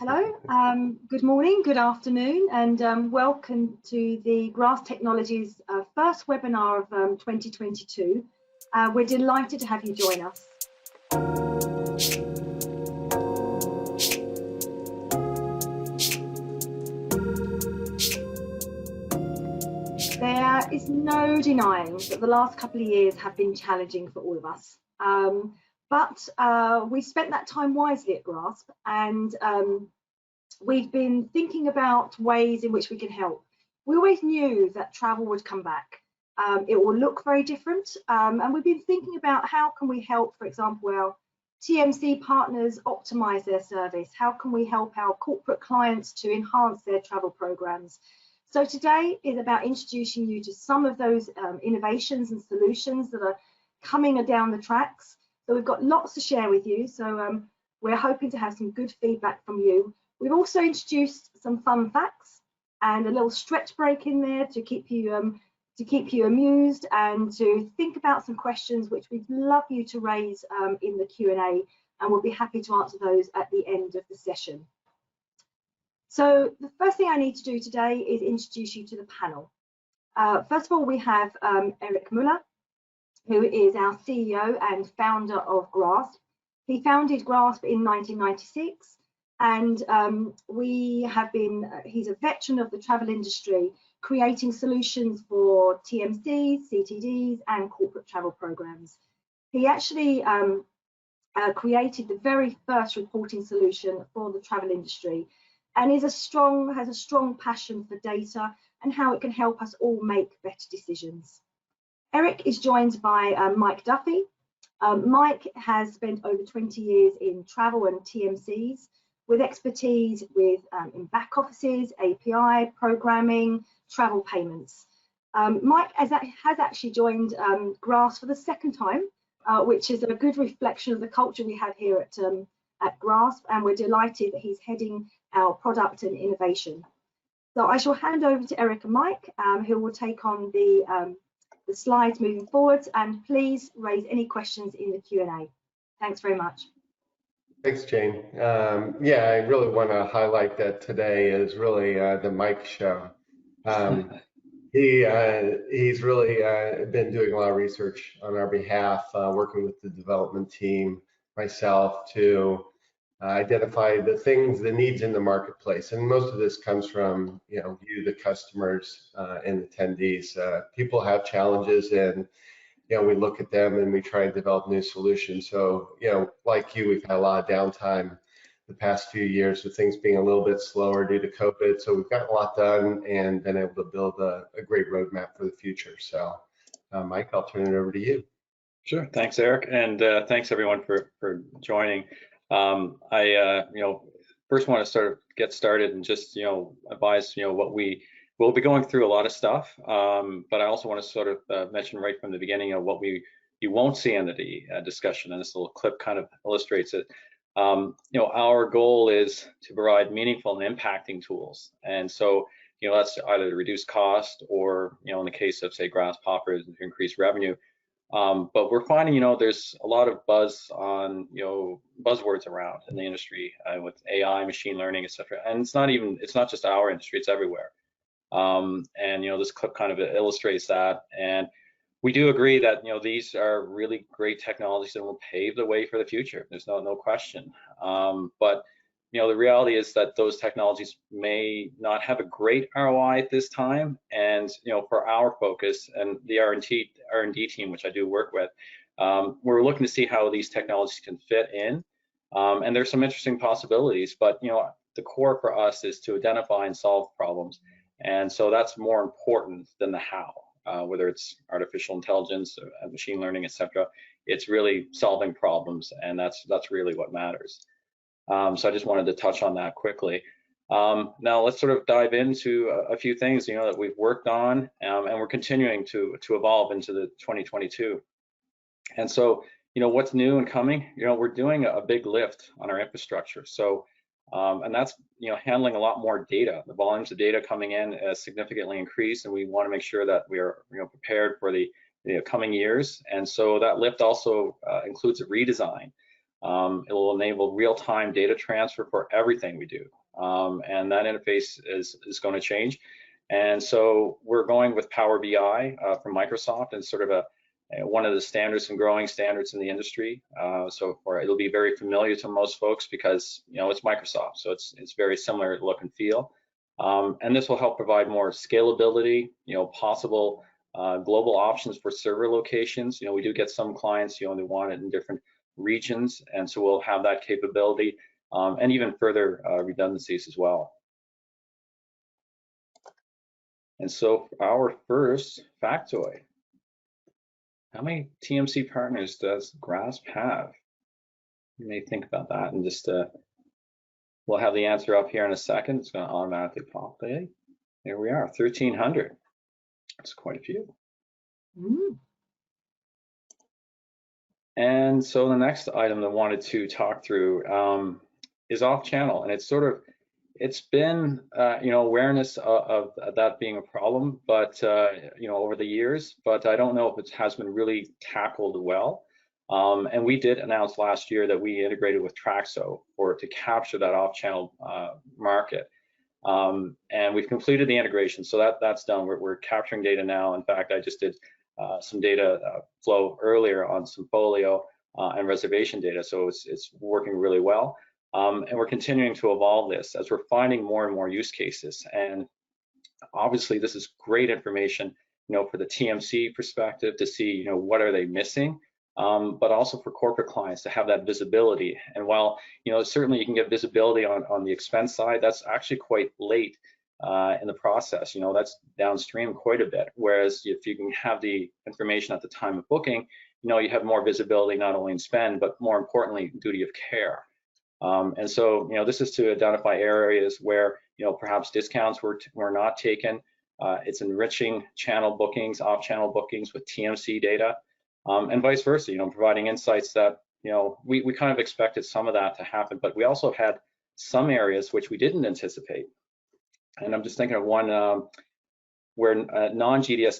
Hello, good morning, good afternoon, and welcome to the Grass Technologies first webinar of 2022. We're delighted to have you join us. There is no denying that the last couple of years have been challenging for all of us. But we spent that time wisely at Grasp, and we've been thinking about ways in which we can help. We always knew that travel would come back. It will look very different, and we've been thinking about how can we help, for example, our TMC partners optimize their service? How can we help our corporate clients to enhance their travel programs? So today is about introducing you to some of those innovations and solutions that are coming down the tracks. So we've got lots to share with you. So we're hoping to have some good feedback from you. We've also introduced some fun facts and a little stretch break in there to keep you amused and to think about some questions which we'd love you to raise in the Q&A, and we'll be happy to answer those at the end of the session. So the first thing I need to do today is introduce you to the panel. First of all, we have Erik Mueller, who is our CEO and founder of Grasp. He founded Grasp in 1996, and he's a veteran of the travel industry, creating solutions for TMCs, CTDs, and corporate travel programs. He actually created the very first reporting solution for the travel industry, and has a strong passion for data and how it can help us all make better decisions. Erik is joined by Mike Duffy. Mike has spent over 20 years in travel and TMCs with expertise in back offices, API, programming, travel payments. Mike has actually joined Grasp for the second time, which is a good reflection of the culture we have here at Grasp, and we're delighted that he's heading our product and innovation. So I shall hand over to Erik and Mike, who will take on the slides moving forward, and please raise any questions in the Q&A. Thanks very much. Thanks, Jane. Yeah, I really want to highlight that today is really the Mike show. He's really been doing a lot of research on our behalf, working with the development team, myself, to identify the needs in the marketplace. And most of this comes from, you, the customers and attendees. People have challenges, and we look at them and we try and develop new solutions. So, like you, we've had a lot of downtime the past few years with things being a little bit slower due to COVID. So we've gotten a lot done and been able to build a great roadmap for the future. So, Mike, I'll turn it over to you. Sure. Thanks, Erik, and thanks everyone for joining. I first want to sort of get started and just advise we'll be going through a lot of stuff, but I also want to sort of mention right from the beginning of what you won't see in the discussion, and this little clip kind of illustrates it. Our goal is to provide meaningful and impacting tools, and so that's either to reduce cost or in the case of say Grasp offers to increase revenue. But we're finding, there's a lot of buzz on, buzzwords around in the industry with AI, machine learning, etc. And it's not just our industry, it's everywhere. And this clip kind of illustrates that. And we do agree that these are really great technologies that will pave the way for the future. There's no question. But the reality is that those technologies may not have a great ROI at this time, and for our focus and the R&D team, which I do work with, we're looking to see how these technologies can fit in, and there's some interesting possibilities. But the core for us is to identify and solve problems, and so that's more important than the how, whether it's artificial intelligence, machine learning, etc. It's really solving problems, and that's really what matters. So I just wanted to touch on that quickly. Now let's sort of dive into a few things that we've worked on, and we're continuing to evolve into the 2022. And so what's new and coming? We're doing a big lift on our infrastructure. So and that's handling a lot more data. The volumes of data coming in has significantly increased, and we want to make sure that we are prepared for the coming years. And so that lift also includes a redesign It will enable real-time data transfer for everything we do. And that interface is going to change. And so we're going with Power BI from Microsoft, and sort of one of the standards and growing standards in the industry. So it'll be very familiar to most folks because it's Microsoft, so it's very similar look and feel. And this will help provide more scalability, possible global options for server locations. We do get some clients, they want it in different regions, and so we'll have that capability, and even further redundancies as well. And so our first factoid: how many TMC partners does GRASP have? You may think about that, and just we'll have the answer up here in a second. It's going to automatically populate. There we are, 1,300. That's quite a few. Mm. And so the next item that I wanted to talk through is OffChannel, and it's been awareness of that being a problem, but over the years, but I don't know if it has been really tackled well. And we did announce last year that we integrated with Traxo to capture that off-channel market. And we've completed the integration, so that's done. We're capturing data now. In fact, I just did some data flow earlier on some folio and reservation data, so it's working really well. And we're continuing to evolve this as we're finding more and more use cases. And obviously, this is great information, for the TMC perspective to see, what are they missing, but also for corporate clients to have that visibility. And while, certainly you can get visibility on the expense side, that's actually quite late in the process. That's downstream quite a bit. Whereas if you can have the information at the time of booking, you have more visibility not only in spend, but more importantly, duty of care. And so, this is to identify areas where, perhaps discounts were not taken. It's enriching channel bookings, off-channel bookings with TMC data, and vice versa, providing insights that, we kind of expected some of that to happen, but we also had some areas which we didn't anticipate. And I'm just thinking of one where a non-GDS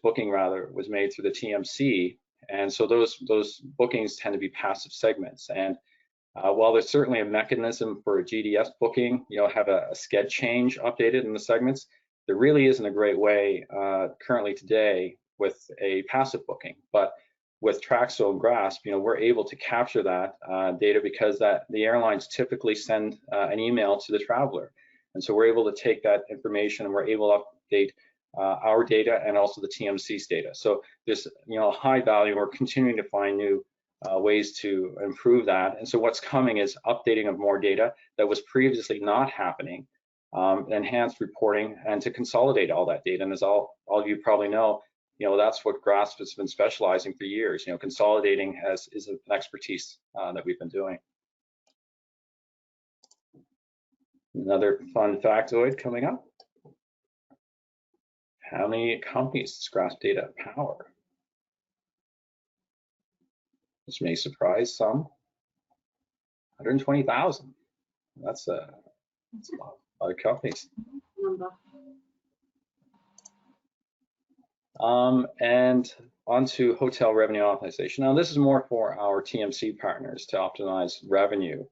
booking rather was made through the TMC. And so those bookings tend to be passive segments. And while there's certainly a mechanism for a GDS booking, have a sched change updated in the segments, there really isn't a great way currently today with a passive booking. But with Traxo and GRASP, we're able to capture that data because the airlines typically send an email to the traveler. And so we're able to take that information and we're able to update our data and also the TMC's data. So there's high value. We're continuing to find new ways to improve that. And so what's coming is updating of more data that was previously not happening, enhanced reporting, and to consolidate all that data. And as all of you probably know, that's what GRASP has been specializing for years. Consolidating is an expertise that we've been doing. Another fun factoid coming up. How many companies does GRASP data power? This may surprise some. 120,000. That's a lot of companies. And onto hotel revenue optimization. Now, this is more for our TMC partners to optimize revenue.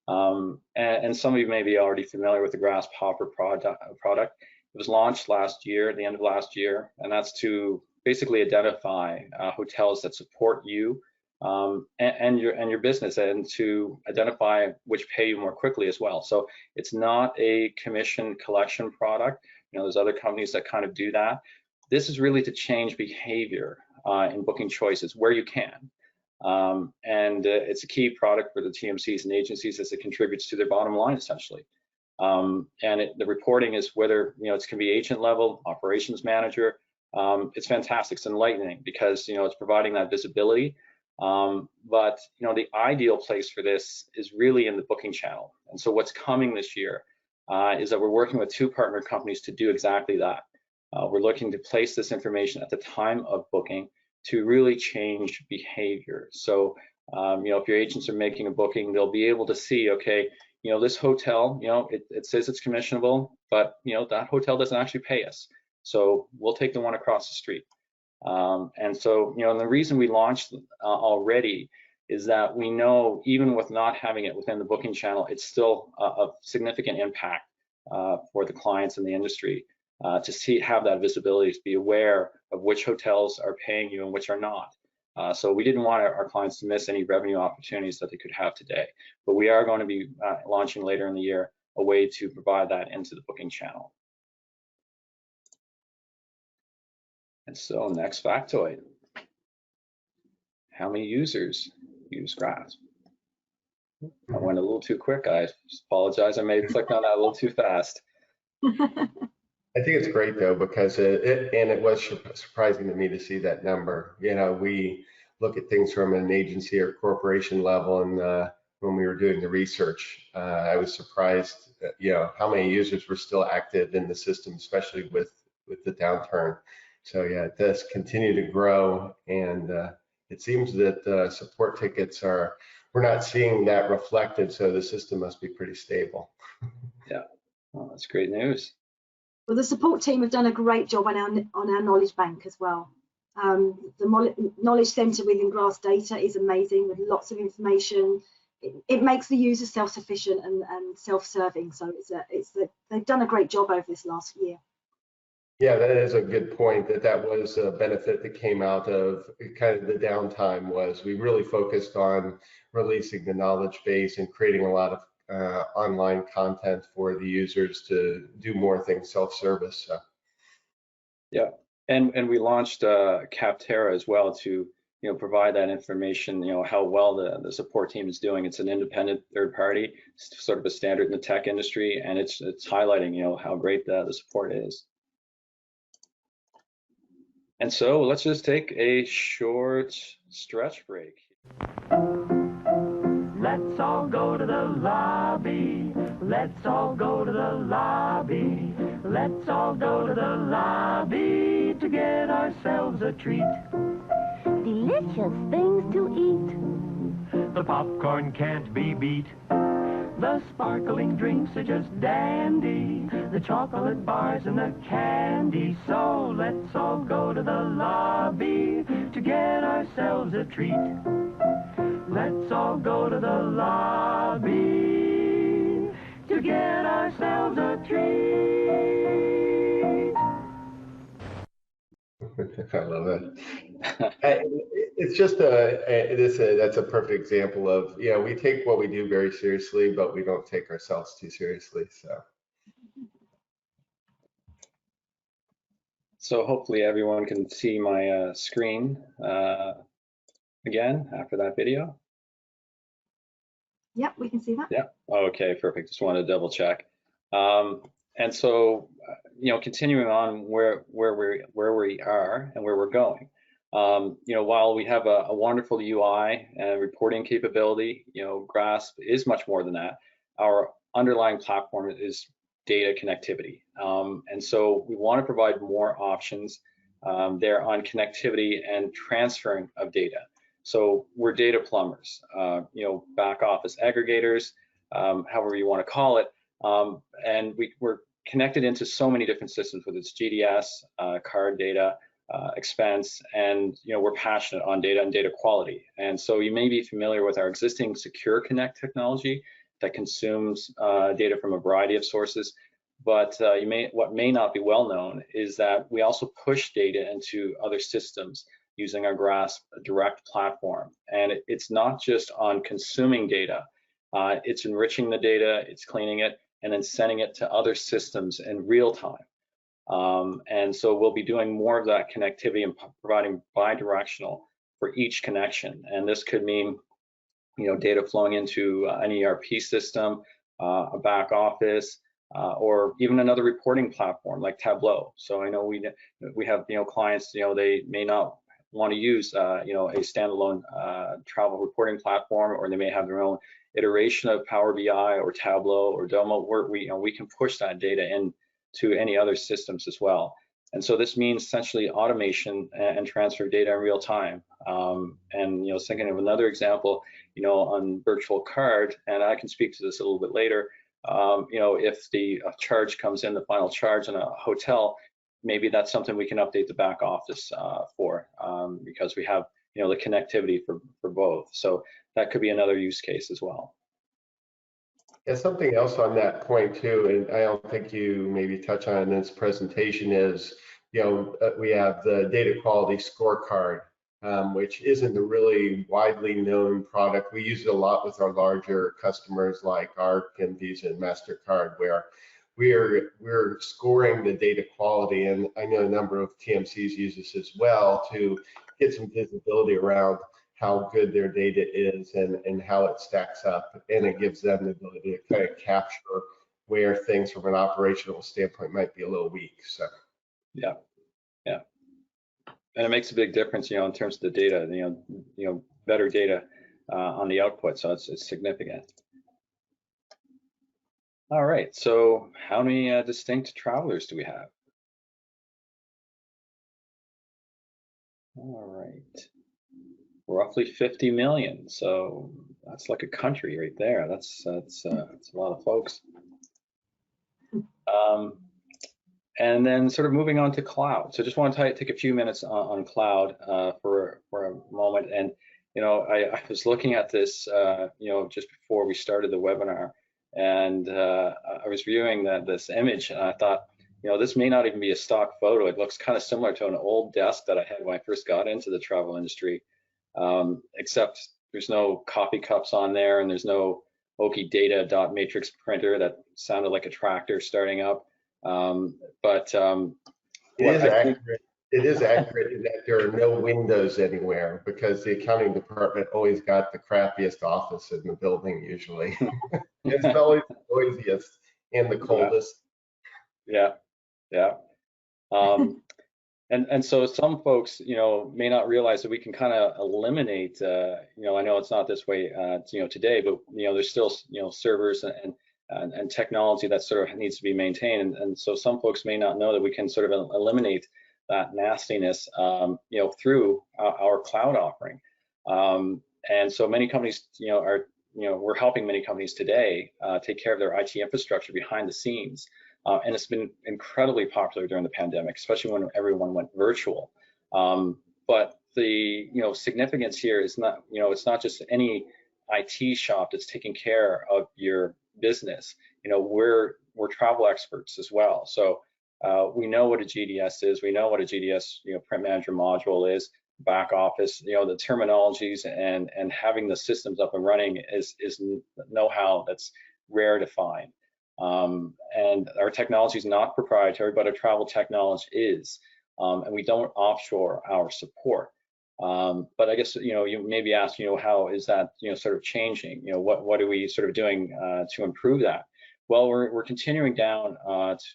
And some of you may be already familiar with the GRASP Hopper product. It was launched last year, at the end of last year, and that's to basically identify hotels that support you and your business, and to identify which pay you more quickly as well. So it's not a commission collection product. There's other companies that kind of do that. This is really to change behavior in booking choices where you can. And it's a key product for the TMCs and agencies as it contributes to their bottom line, essentially. And the reporting is whether, it can be agent level, operations manager. It's fantastic. It's enlightening because, it's providing that visibility. But, the ideal place for this is really in the booking channel. And so what's coming this year is that we're working with 2 partner companies to do exactly that. We're looking to place this information at the time of booking to really change behavior. So, if your agents are making a booking, they'll be able to see, okay, this hotel, it says it's commissionable, but, that hotel doesn't actually pay us. So we'll take the one across the street. And so, and the reason we launched already is that we know even with not having it within the booking channel, it's still a significant impact for the clients in the industry to have that visibility, to be aware of which hotels are paying you and which are not. So we didn't want our clients to miss any revenue opportunities that they could have today. But we are going to be launching later in the year a way to provide that into the booking channel. And so next factoid. How many users use Grasp? I went a little too quick. I apologize. I may have clicked on that a little too fast. I think it's great though, because it was surprising to me to see that number. You know, we look at things from an agency or corporation level, and when we were doing the research, I was surprised, you know, how many users were still active in the system, especially with the downturn. So yeah, it does continue to grow, and it seems that support tickets we're not seeing that reflected, so the system must be pretty stable. Yeah, well, that's great news. Well, the support team have done a great job on our knowledge bank as well. The knowledge center within Grasp Data is amazing, with lots of information. It makes the user self-sufficient and self-serving. So they've done a great job over this last year. Yeah, that is a good point. That was a benefit that came out of kind of the downtime. Was we really focused on releasing the knowledge base and creating a lot of online content for the users to do more things self-service. So. Yeah, and we launched Capterra as well to provide that information, how well the support team is doing. It's an independent third party, it's sort of a standard in the tech industry, and it's highlighting how great the support is. And so let's just take a short stretch break. Let's all go to the lobby. Let's all go to the lobby. Let's all go to the lobby to get ourselves a treat. Delicious things to eat. The popcorn can't be beat. The sparkling drinks are just dandy. The chocolate bars and the candy. So let's all go to the lobby to get ourselves a treat. Let's all go to the lobby to get ourselves a treat. I love it. It's just that's a perfect example of, we take what we do very seriously, but we don't take ourselves too seriously. So hopefully everyone can see my screen again after that video. Yep, we can see that. Yeah. Okay, perfect. Just wanted to double check. And so, continuing on where we are and where we're going. While we have a wonderful UI and reporting capability, Grasp is much more than that. Our underlying platform is data connectivity. And so we want to provide more options there on connectivity and transferring of data. So we're data plumbers, back office aggregators, however you want to call it. And we're connected into so many different systems, whether it's GDS, card data, expense, and we're passionate on data and data quality. And so you may be familiar with our existing Secure Connect technology that consumes data from a variety of sources. But what may not be well known is that we also push data into other systems using our Grasp Direct platform. And it's not just on consuming data, it's enriching the data, it's cleaning it, and then sending it to other systems in real time. And so we'll be doing more of that connectivity and providing bi-directional for each connection. And this could mean, data flowing into an ERP system, a back office, or even another reporting platform like Tableau. So I know we have clients, they may not want to use a standalone travel reporting platform, or they may have their own iteration of Power BI or Tableau or Domo, where we can push that data in to any other systems as well. And so this means essentially automation and transfer of data in real time. And thinking of another example, on virtual card, and I can speak to this a little bit later. If the charge comes in, the final charge in a hotel, maybe that's something we can update the back office for, because we have you know, the connectivity for both. So that could be another use case as well. Yeah, something else on that point too, and I don't think you maybe touch on in this presentation is, you know, we have the data quality scorecard, which isn't a really widely known product. We use it a lot with our larger customers like ARC and Visa and MasterCard, where we're scoring the data quality, and I know a number of TMCs use this as well to get some visibility around how good their data is and how it stacks up, and it gives them the ability to kind of capture where things from an operational standpoint might be a little weak. So yeah, and it makes a big difference, you know, in terms of the data, you know, better data on the output, so it's significant. All right, so how many distinct travelers do we have? All right, roughly 50 million. So that's like a country right there. That's a lot of folks. And then sort of moving on to cloud. So just want to take a few minutes on cloud for a moment. And you know, I was looking at this, you know, just before we started the webinar, and I was viewing this image, and I thought, you know, this may not even be a stock photo. It looks kind of similar to an old desk that I had when I first got into the travel industry. Except there's no coffee cups on there, and there's no Oki data dot matrix printer that sounded like a tractor starting up. It is accurate in that there are no windows anywhere, because the accounting department always got the crappiest office in the building usually. It's always the noisiest and the coldest. Yeah. And so some folks, you know, may not realize that we can kind of eliminate, you know, I know it's not this way, you know, today, but, you know, there's still, you know, servers and technology that sort of needs to be maintained. And so some folks may not know that we can sort of eliminate that nastiness, you know, through our cloud offering. And so many companies, you know, we're helping many companies today take care of their IT infrastructure behind the scenes. And it's been incredibly popular during the pandemic, especially when everyone went virtual. But the, you know, significance here is not, you know, it's not just any IT shop that's taking care of your business. You know, we're travel experts as well. So we know what a GDS is. We know what a GDS, you know, print manager module is, back office, you know, the terminologies and having the systems up and running is know-how that's rare to find. And our technology is not proprietary, but our travel technology is, and we don't offshore our support. But I guess, you know, you maybe ask, you know, how is that, you know, sort of changing? You know, what are we sort of doing to improve that? Well, we're continuing down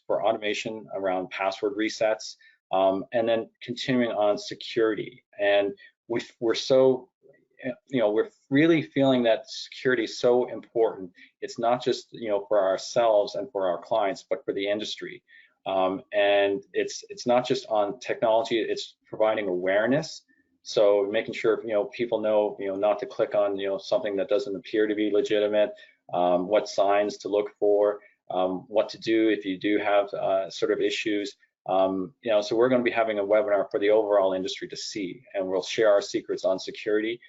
for automation around password resets, and then continuing on security. And we're so, you know, we're really feeling that security is so important. It's not just, you know, for ourselves and for our clients, but for the industry. And it's not just on technology, it's providing awareness. So making sure, you know, people know, you know, not to click on, you know, something that doesn't appear to be legitimate, what signs to look for, what to do if you do have sort of issues. You know, so we're going to be having a webinar for the overall industry to see, and we'll share our secrets on security,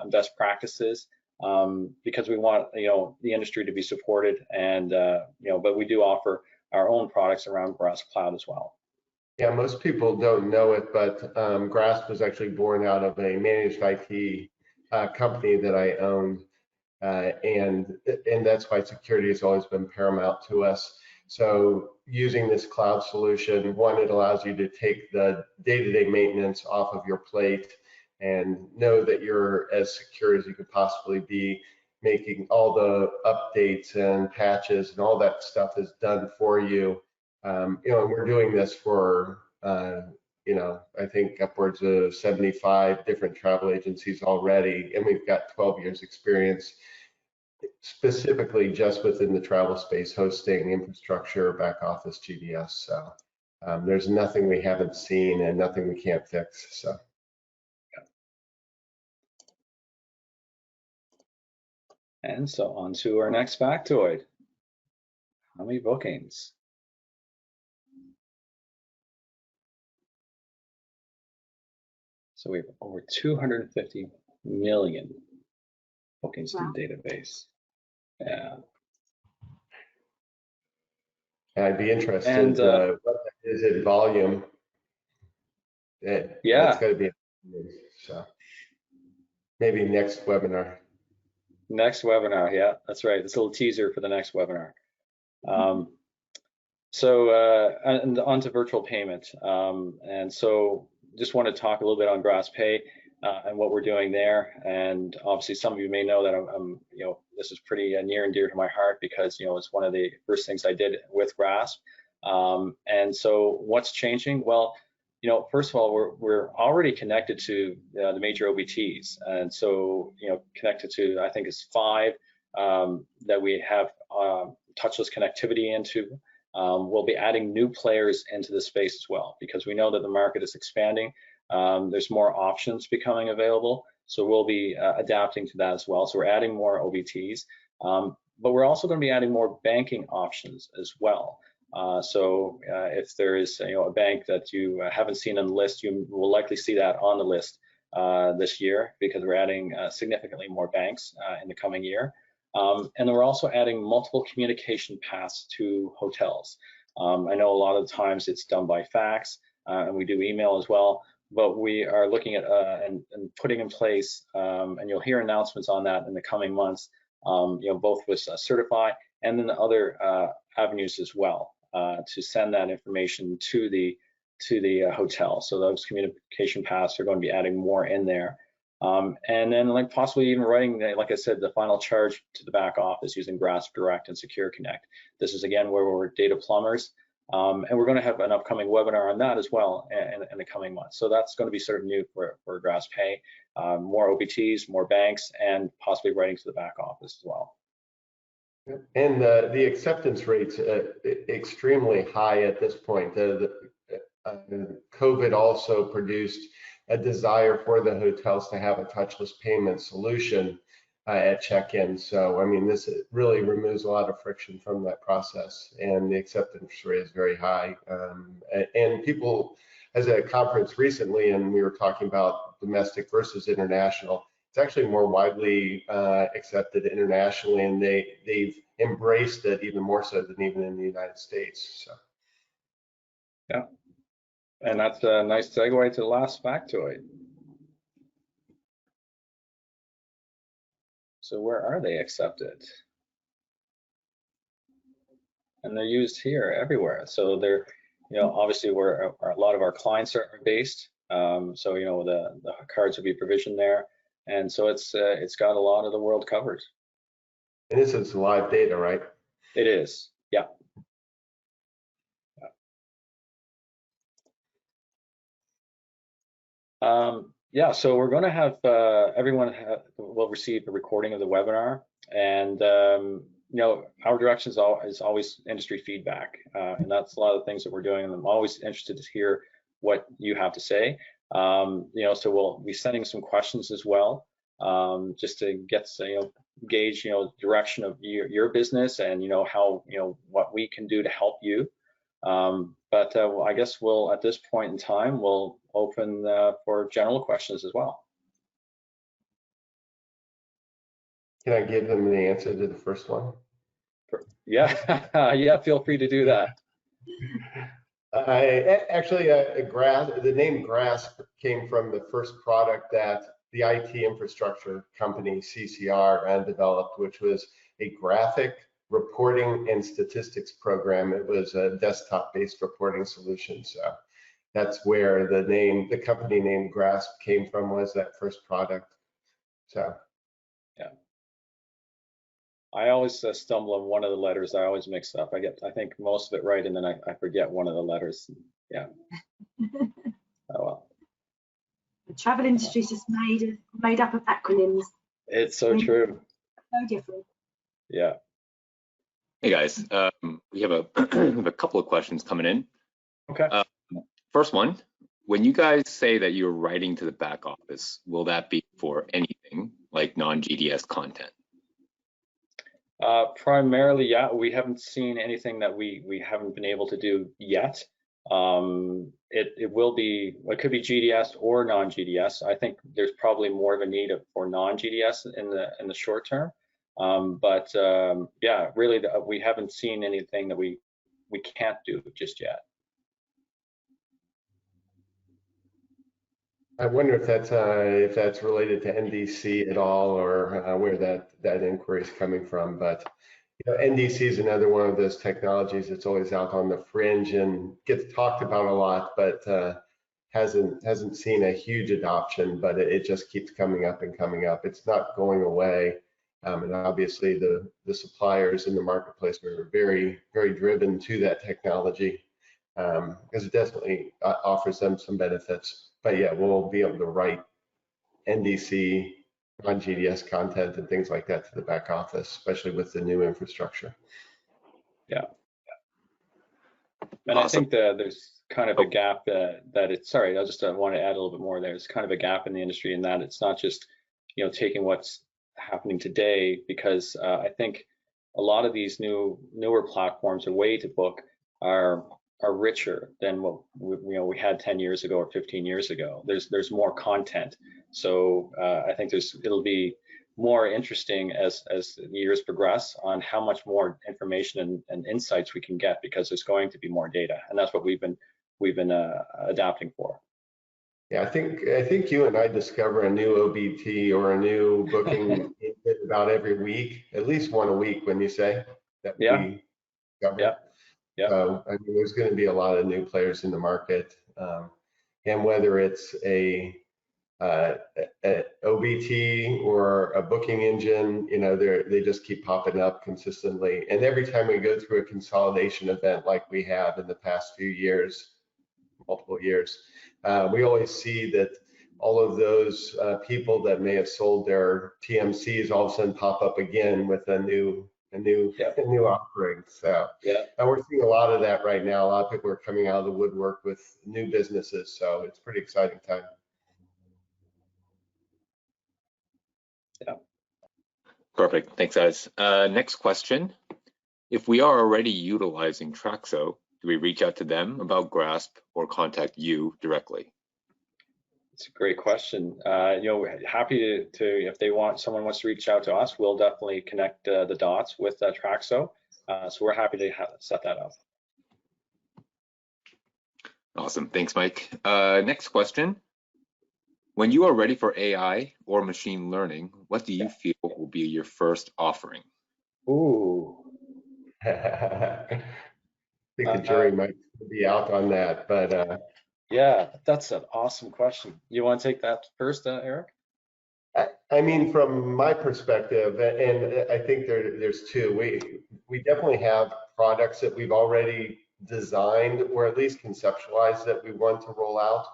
best practices, because we want, you know, the industry to be supported, and you know, but we do offer our own products around Grasp Cloud as well. Yeah, most people don't know it, but Grasp was actually born out of a managed IT company that I owned, and that's why security has always been paramount to us. So using this cloud solution, one, it allows you to take the day-to-day maintenance off of your plate and know that you're as secure as you could possibly be. Making all the updates and patches and all that stuff is done for you. You know, and we're doing this for, you know, I think upwards of 75 different travel agencies already, and we've got 12 years experience specifically just within the travel space, hosting, infrastructure, back office, GDS. So there's nothing we haven't seen and nothing we can't fix. So. And so on to our next factoid. How many bookings? So we have over 250 million bookings Wow. in the database. Yeah. And I'd be interested And what that is in volume. yeah, That's got to be so. Maybe next webinar. next webinar. Yeah, that's right. It's a little teaser for the next webinar. And on to virtual payment. And so just want to talk a little bit on GrassPay and what we're doing there. And obviously some of you may know that I'm this is pretty near and dear to my heart because, it's one of the first things I did with Grasp. And so what's changing? Well, first of all, we're already connected to the major OBTs. And so, connected to, I think it's 5 that we have touchless connectivity into. We'll be adding new players into the space as well because we know that the market is expanding. There's more options becoming available, so we'll be adapting to that as well. So we're adding more OBTs, but we're also going to be adding more banking options as well. So if there is a bank that you haven't seen on the list, you will likely see that on the list this year because we're adding significantly more banks in the coming year. And then we're also adding multiple communication paths to hotels. I know a lot of the times it's done by fax, and we do email as well, but we are looking at and putting in place, and you'll hear announcements on that in the coming months, both with Certify and then the other avenues as well, to send that information to the hotel. So those communication paths are going to be adding more in there. And then possibly even writing, like I said, the final charge to the back office using Grasp Direct and Secure Connect. This is again where we're data plumbers, and we're going to have an upcoming webinar on that as well in the coming months. So that's going to be sort of new for GrassPay, more OBTs, more banks, and possibly writing to the back office as well. And the acceptance rate's extremely high at this point. COVID also produced a desire for the hotels to have a touchless payment solution at check-in. So, I mean, this really removes a lot of friction from that process, and the acceptance rate is very high. And people, as a conference recently, and we were talking about domestic versus international, it's actually more widely accepted internationally, and they've embraced it even more so than even in the United States. So. Yeah. And that's a nice segue to the last factoid. So where are they accepted? And they're used here everywhere. So they're, obviously where a lot of our clients are based. So, the cards will be provisioned there. And so it's got a lot of the world covered. And this is live data, right? It is, yeah. Yeah, so we're going to have everyone will receive a recording of the webinar, and our direction is always industry feedback, and that's a lot of things that we're doing. And I'm always interested to hear what you have to say. So we'll be sending some questions as well, just to get gauge direction of your business and how what we can do to help you. But I guess we'll, at this point in time, we'll open for general questions as well. Can I give them the answer to the first one? Yeah, yeah, feel free to do that. Actually, the name Grasp came from the first product that the IT infrastructure company, CCR, developed, which was a graphic reporting and statistics program. It was a desktop-based reporting solution. So that's where the company name Grasp came from, was that first product. So yeah, I always stumble on one of the letters. I always mix up. I think most of it right, and then I forget one of the letters. Yeah. Oh well. The travel industry is just made up of acronyms. It's so true. So different. Yeah. Hey guys, we have a couple of questions coming in. Okay. First one, when you guys say that you're writing to the back office, will that be for anything like non-GDS content? Primarily, yeah. We haven't seen anything that we haven't been able to do yet. It will be, it could be GDS or non-GDS. I think there's probably more of a need for non-GDS in the short term. Yeah, really, we haven't seen anything that we can't do just yet. I wonder if that's related to NDC at all, or where that inquiry is coming from. But NDC is another one of those technologies that's always out on the fringe and gets talked about a lot, but hasn't seen a huge adoption. But it just keeps coming up and coming up. It's not going away, and obviously the suppliers in the marketplace are very, very driven to that technology, because it definitely offers them some benefits. But yeah, we'll be able to write NDC, non-GDS content and things like that to the back office, especially with the new infrastructure. Yeah. And Awesome. I think that there's kind of a gap that it's, sorry, I just want to add a little bit more there. There's kind of a gap in the industry in that it's not just, taking what's happening today, because I think a lot of these newer platforms or way to book are richer than what we had 10 years ago or 15 years ago. There's more content. So I think it'll be more interesting as the years progress on how much more information and insights we can get, because there's going to be more data, and that's what we've been adapting for. Yeah, I think you and I discover a new OBT or a new booking about every week, at least one a week, when you say that. Yeah. We discover. Yeah. Yeah. So I mean, there's going to be a lot of new players in the market, and whether it's a OBT or a booking engine, they just keep popping up consistently. And every time we go through a consolidation event like we have in the past few years, multiple years, we always see that all of those people that may have sold their TMCs all of a sudden pop up again with a new offering. So yeah, and we're seeing a lot of that right now. A lot of people are coming out of the woodwork with new businesses, so it's a pretty exciting time. Yeah. Perfect. Thanks, guys. Next question. If we are already utilizing Traxo, do we reach out to them about Grasp or contact you directly? It's a great question. Happy to if someone wants to reach out to us, we'll definitely connect the dots with Traxo. So we're happy to set that up. Awesome. Thanks, Mike. Next question. When you are ready for AI or machine learning, what do you feel will be your first offering? Ooh. I think the jury might be out on that, but yeah, that's an awesome question. You want to take that first, Erik? I mean, from my perspective, and I think there's two. We definitely have products that we've already designed or at least conceptualized that we want to roll out.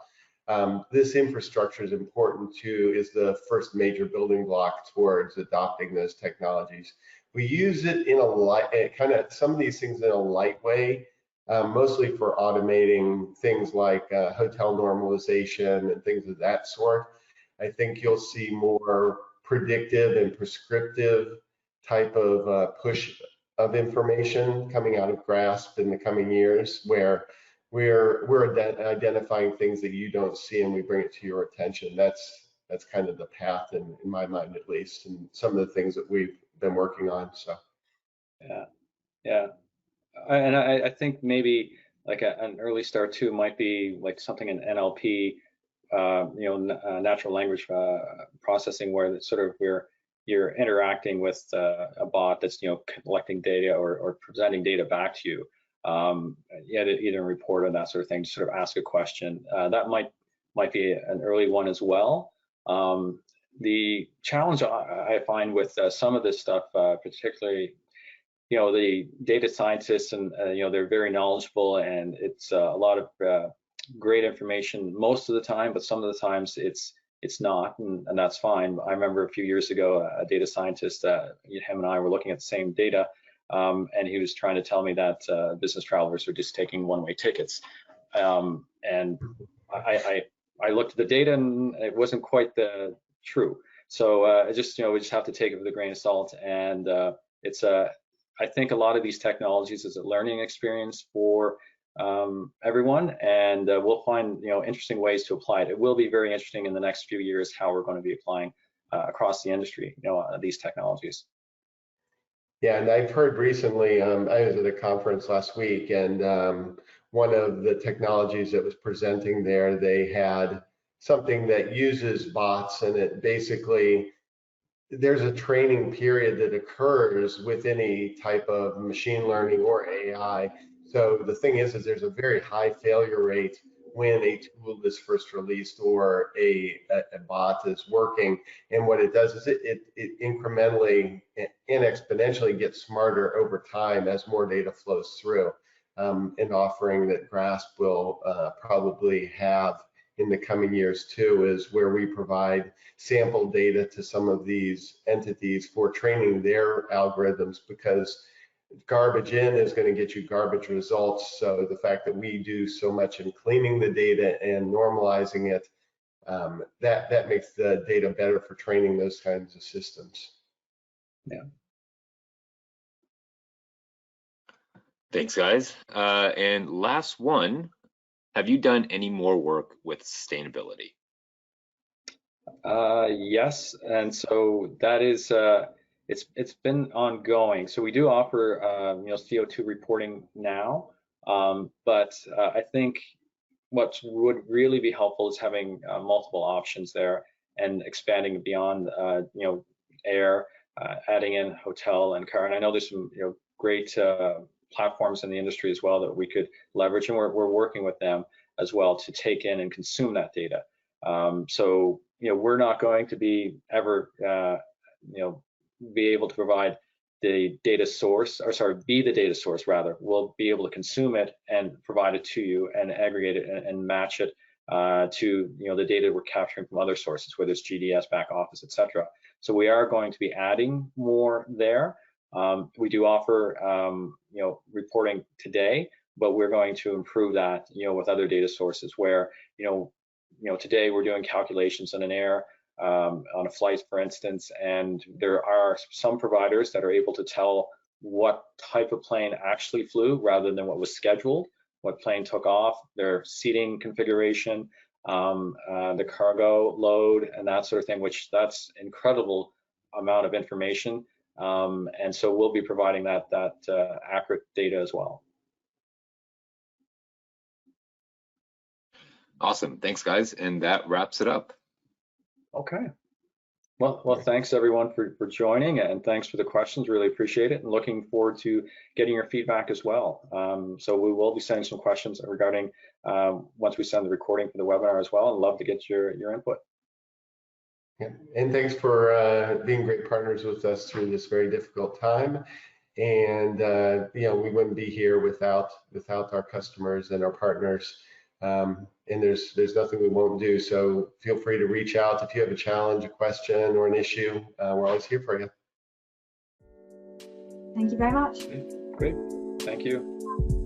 This infrastructure is important too, is the first major building block towards adopting those technologies. We use it in a light, kind of some of these things in a light way, mostly for automating things like hotel normalization and things of that sort. I think you'll see more predictive and prescriptive type of push of information coming out of Grasp in the coming years, where we're identifying things that you don't see and we bring it to your attention. That's kind of the path in my mind, at least, and some of the things that we've been working on. So yeah, and I think maybe like an early start too might be like something in NLP, natural language processing, where it's sort of you're interacting with a bot that's collecting data or presenting data back to you, either a report or that sort of thing, to sort of ask a question. That might be an early one as well. The challenge I find with some of this stuff, particularly, the data scientists, and they're very knowledgeable, and it's a lot of great information most of the time, but some of the times it's not, and that's fine. I remember a few years ago, a data scientist, him and I were looking at the same data, and he was trying to tell me that business travelers are just taking one-way tickets, and I looked at the data and it wasn't quite true. So we just have to take it with a grain of salt, and I think a lot of these technologies is a learning experience for everyone, and we'll find interesting ways to apply it. It will be very interesting in the next few years how we're going to be applying across the industry these technologies. Yeah, and I've heard recently, I was at a conference last week, and one of the technologies that was presenting there, they had something that uses bots, and it basically, there's a training period that occurs with any type of machine learning or AI. So the thing is there's a very high failure rate when a tool is first released or a bot is working. And what it does is it incrementally and exponentially gets smarter over time as more data flows through. An offering that Grasp will probably have in the coming years too is where we provide sample data to some of these entities for training their algorithms, because garbage in is going to get you garbage results. So the fact that we do so much in cleaning the data and normalizing it, that makes the data better for training those kinds of systems. Yeah. Thanks, guys. And last one, have you done any more work with sustainability? Yes, and so that is it's been ongoing. So we do offer CO2 reporting now, but I think what would really be helpful is having multiple options there and expanding beyond air, adding in hotel and car. And I know there's some great platforms in the industry as well that we could leverage, and we're working with them as well to take in and consume that data. So we're not going to be ever be able to provide the data source, or sorry, be the data source rather. We'll be able to consume it and provide it to you and aggregate it and match it to the data we're capturing from other sources, whether it's GDS, back office, etc. So we are going to be adding more there. We do offer reporting today, but we're going to improve that with other data sources where today we're doing calculations on an air, on a flight, for instance, and there are some providers that are able to tell what type of plane actually flew rather than what was scheduled, what plane took off, their seating configuration, the cargo load, and that sort of thing, which that's incredible amount of information. And so we'll be providing that accurate data as well. Awesome. Thanks, guys. And that wraps it up. Okay. Well, thanks everyone for joining, and thanks for the questions. Really appreciate it, and looking forward to getting your feedback as well. So we will be sending some questions regarding once we send the recording for the webinar as well, and love to get your input. Yeah. And thanks for being great partners with us through this very difficult time. And we wouldn't be here without our customers and our partners. And there's nothing we won't do. So feel free to reach out if you have a challenge, a question, or an issue. We're always here for you. Thank you very much. Great. Thank you.